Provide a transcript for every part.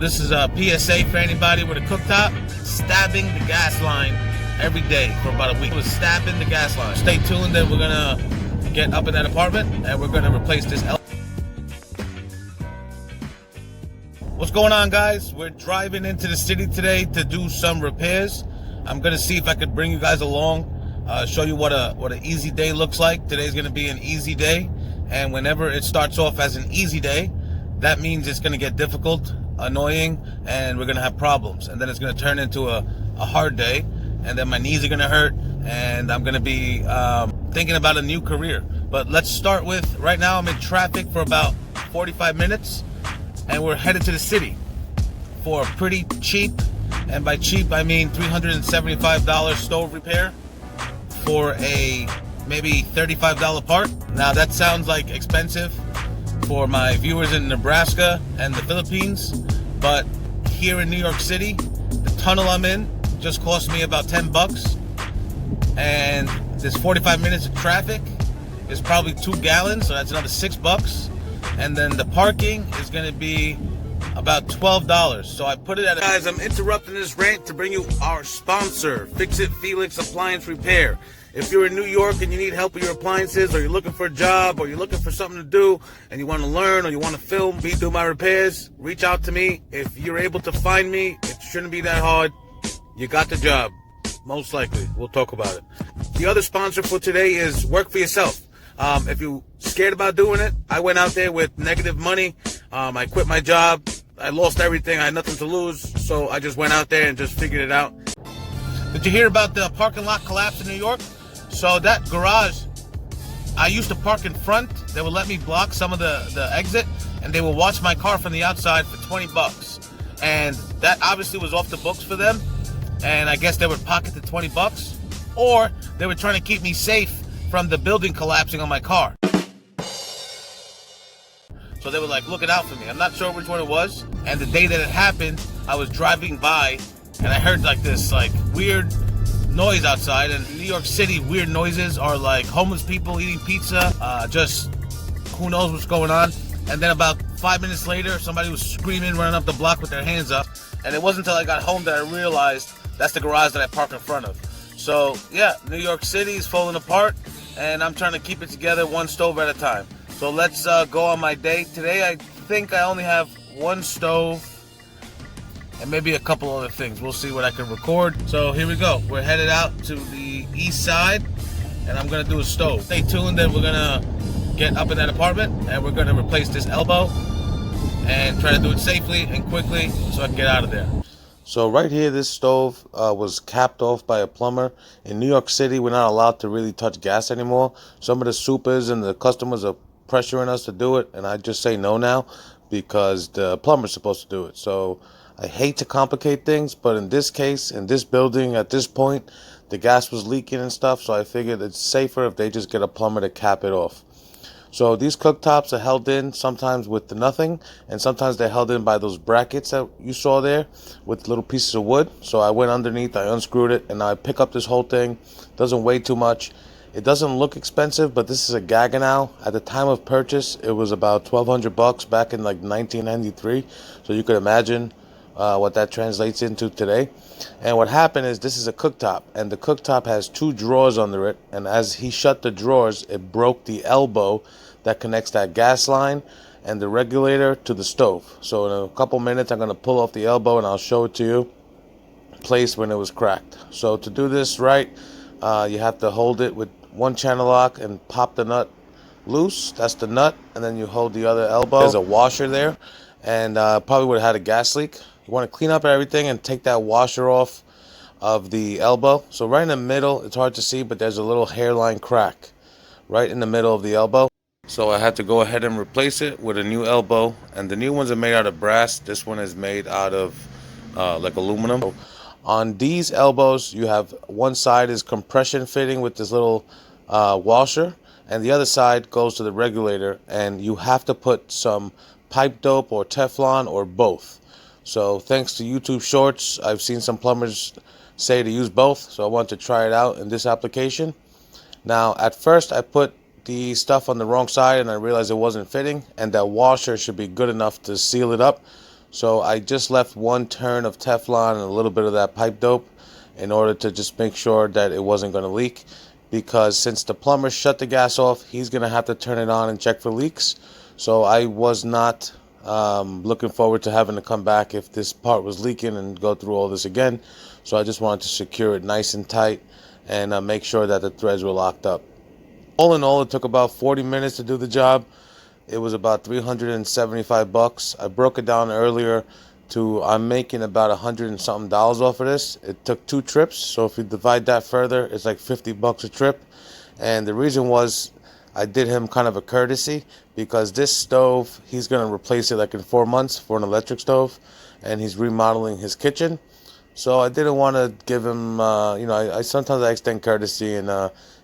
This is a PSA for anybody with a cooktop. Stabbing the gas line every day for about a week. It was stabbing the gas line. Stay tuned, then we're gonna get up in that apartment and we're gonna replace this. What's going on, guys? We're driving into the city today to do some repairs. I'm gonna see if I could bring you guys along, show you what an easy day looks like. Today's gonna be an easy day, and whenever it starts off as an easy day, that means it's gonna get difficult, annoying, and we're gonna have problems, and then it's gonna turn into a hard day, and then my knees are gonna hurt, and I'm gonna be thinking about a new career. But let's start with, right now I'm in traffic for about 45 minutes, and we're headed to the city for a pretty cheap, and by cheap I mean $375 stove repair for a maybe $35 part. Now that sounds like expensive for my viewers in Nebraska and the Philippines, but here in New York City, the tunnel I'm in just cost me about 10 bucks, and this 45 minutes of traffic is probably 2 gallons, so that's another 6 bucks, and then the parking is going to be about $12. So I put it at guys, I'm interrupting this rant to bring you our sponsor, Fix It Felix Appliance Repair. If you're in New York and you need help with your appliances, or you're looking for a job, or you're looking for something to do, and you want to learn, or you want to film me do my repairs, reach out to me. If you're able to find me, it shouldn't be that hard. You got the job, most likely. We'll talk about it. The other sponsor for today is Work For Yourself. If you're scared about doing it, I went out there with negative money. I quit my job. I lost everything. I had nothing to lose. So I just went out there and just figured it out. Did you hear about the parking lot collapse in New York? So that garage, I used to park in front. They would let me block some of the exit, and they would watch my car from the outside for 20 bucks. And that obviously was off the books for them. And I guess they would pocket the 20 bucks, or they were trying to keep me safe from the building collapsing on my car. So they were like looking out for me. I'm not sure which one it was. And the day that it happened, I was driving by and I heard like this like weird noise outside. And in New York City, weird noises are like homeless people eating pizza, just who knows what's going on. And then about 5 minutes later, somebody was screaming, running up the block with their hands up. And it wasn't until I got home that I realized that's the garage that I parked in front of. So yeah, New York City is falling apart, and I'm trying to keep it together one stove at a time. So let's go on my day. Today I think I only have one stove and maybe a couple other things. We'll see what I can record. So here we go. We're headed out to the east side, and I'm gonna do a stove. Stay tuned, then we're gonna get up in that apartment and we're gonna replace this elbow and try to do it safely and quickly so I can get out of there. So right here, this stove was capped off by a plumber. In New York City, we're not allowed to really touch gas anymore. Some of the supers and the customers are pressuring us to do it, and I just say no now because the plumber's supposed to do it. So I hate to complicate things, but in this case, in this building, at this point, the gas was leaking and stuff, so I figured it's safer if they just get a plumber to cap it off. So these cooktops are held in sometimes with nothing, and sometimes they're held in by those brackets that you saw there with little pieces of wood. So I went underneath, I unscrewed it, and now I pick up this whole thing. Doesn't weigh too much. It doesn't look expensive, but this is a gagganau. At the time of purchase, it was about 1,200 bucks back in like 1993. So you could imagine what that translates into today. And what happened is, this is a cooktop, and the cooktop has 2 drawers under it, and as he shut the drawers, it broke the elbow that connects that gas line and the regulator to the stove. So in a couple minutes I'm going to pull off the elbow and I'll show it to you, placed when it was cracked. So to do this right, you have to hold it with one channel lock and pop the nut loose. That's the nut, and then you hold the other elbow. There's a washer there, and probably would have had a gas leak. You want to clean up everything and take that washer off of the elbow. So right in the middle, it's hard to see, but there's a little hairline crack right in the middle of the elbow. So I had to go ahead and replace it with a new elbow, and the new ones are made out of brass. This one is made out of like aluminum. So on these elbows, you have one side is compression fitting with this little washer, and the other side goes to the regulator, and you have to put some pipe dope or Teflon or both. So thanks to YouTube Shorts, I've seen some plumbers say to use both, so I wanted to try it out in this application. Now at first I put the stuff on the wrong side and I realized it wasn't fitting, and that washer should be good enough to seal it up. So I just left one turn of Teflon and a little bit of that pipe dope in order to just make sure that it wasn't going to leak, because since the plumber shut the gas off, he's going to have to turn it on and check for leaks. So I was not looking forward to having to come back if this part was leaking and go through all this again. So I just wanted to secure it nice and tight and make sure that the threads were locked up. All in all, it took about 40 minutes to do the job. It was about $375. I broke it down earlier to I'm making about $100 and something off of this. It took 2 trips, so if you divide that further, it's like $50 a trip. And the reason was I did him kind of a courtesy, because this stove, he's going to replace it like in 4 months for an electric stove, and he's remodeling his kitchen. So I didn't want to give him, I sometimes I extend courtesy, and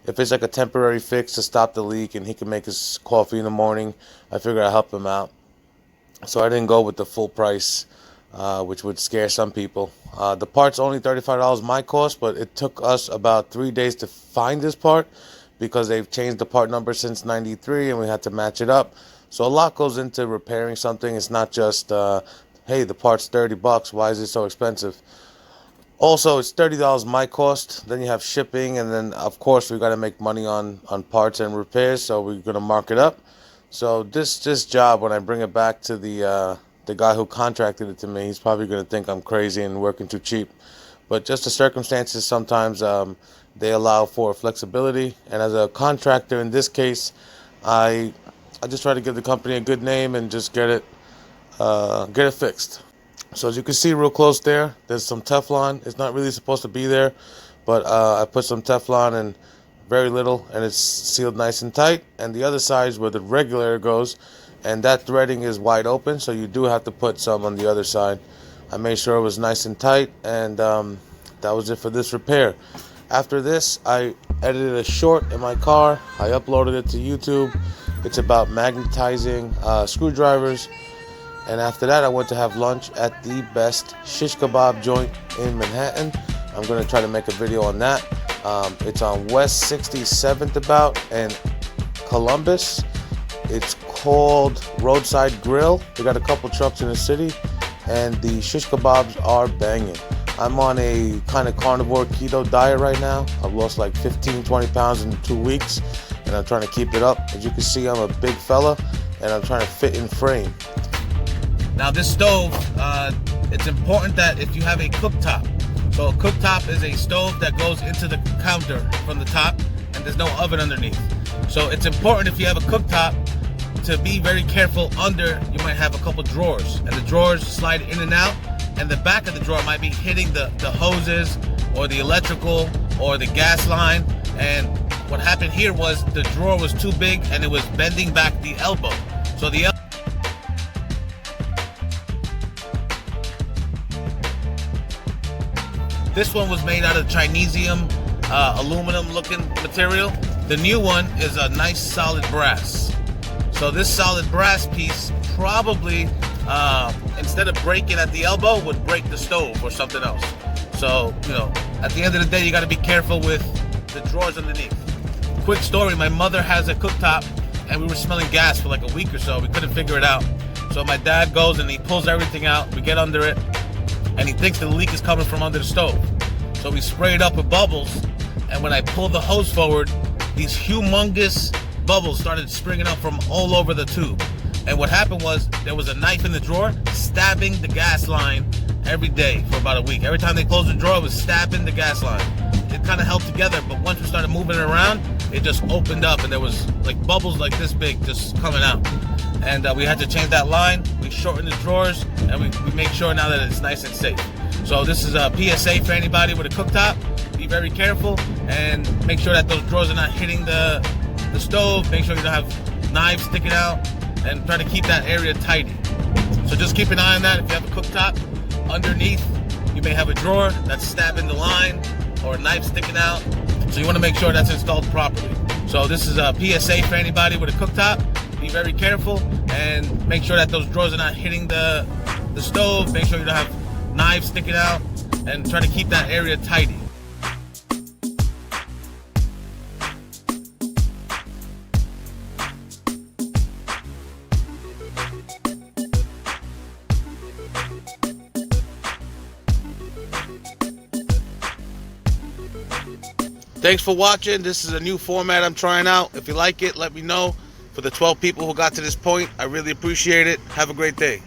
if it's like a temporary fix to stop the leak and he can make his coffee in the morning, I figured I'd help him out. So I didn't go with the full price, which would scare some people. The part's only $35 my cost, but it took us about 3 days to find this part, because they've changed the part number since '93 and we had to match it up. So a lot goes into repairing something. It's not just, hey, the part's $30. Why is it so expensive? Also, it's $30 my cost. Then you have shipping, and then of course we got to make money on parts and repairs. So we're gonna mark it up. So this job, when I bring it back to the guy who contracted it to me, he's probably gonna think I'm crazy and working too cheap. But just the circumstances sometimes they allow for flexibility, and as a contractor in this case, I just try to give the company a good name and just get it fixed. So as you can see real close there's some Teflon. It's not really supposed to be there, but I put some Teflon and very little, and it's sealed nice and tight. And the other side is where the regulator goes, and that threading is wide open, so you do have to put some on the other side. I made sure it was nice and tight, and that was it for this repair. After this, I edited a short in my car. I uploaded it to YouTube. It's about magnetizing screwdrivers. And after that, I went to have lunch at the best shish kebab joint in Manhattan. I'm going to try to make a video on that. It's on West 67th about and Columbus. It's called Roadside Grill. They got a couple trucks in the city, and the shish kebabs are banging. I'm on a kind of carnivore keto diet right now. I've lost like 15-20 pounds in 2 weeks, and I'm trying to keep it up. As you can see, I'm a big fella, and I'm trying to fit in frame. Now this stove, it's important that if you have a cooktop, so a cooktop is a stove that goes into the counter from the top, and there's no oven underneath. So it's important if you have a cooktop to be very careful under. You might have a couple drawers, and the drawers slide in and out, and the back of the drawer might be hitting the hoses or the electrical or the gas line. And what happened here was the drawer was too big and it was bending back the elbow. So this one was made out of Chinesium, aluminum looking material. The new one is a nice solid brass. So this solid brass piece probably, instead of breaking at the elbow, would break the stove or something else. So, at the end of the day, you got to be careful with the drawers underneath. Quick story, my mother has a cooktop, and we were smelling gas for like a week or so. We couldn't figure it out. So my dad goes and he pulls everything out. We get under it, and he thinks the leak is coming from under the stove. So we spray it up with bubbles, and when I pull the hose forward, these humongous bubbles started springing up from all over the tube. And what happened was there was a knife in the drawer stabbing the gas line every day for about a week. Every time they closed the drawer, it was stabbing the gas line. It kind of held together, but once we started moving it around, it just opened up, and there was like bubbles like this big just coming out. And we had to change that line. We shortened the drawers, and we make sure now that it's nice and safe. So this is a PSA for anybody with a cooktop. Be very careful and make sure that those drawers are not hitting the stove. Make sure you don't have knives sticking out, and try to keep that area tidy. So just keep an eye on that. If you have a cooktop, underneath you may have a drawer that's stabbing the line or a knife sticking out. So you want to make sure that's installed properly. So this is a PSA for anybody with a cooktop. Be very careful and make sure that those drawers are not hitting the stove. Make sure you don't have knives sticking out, and try to keep that area tidy. Thanks for watching. This is a new format I'm trying out. If you like it, let me know. For the 12 people who got to this point, I really appreciate it. Have a great day.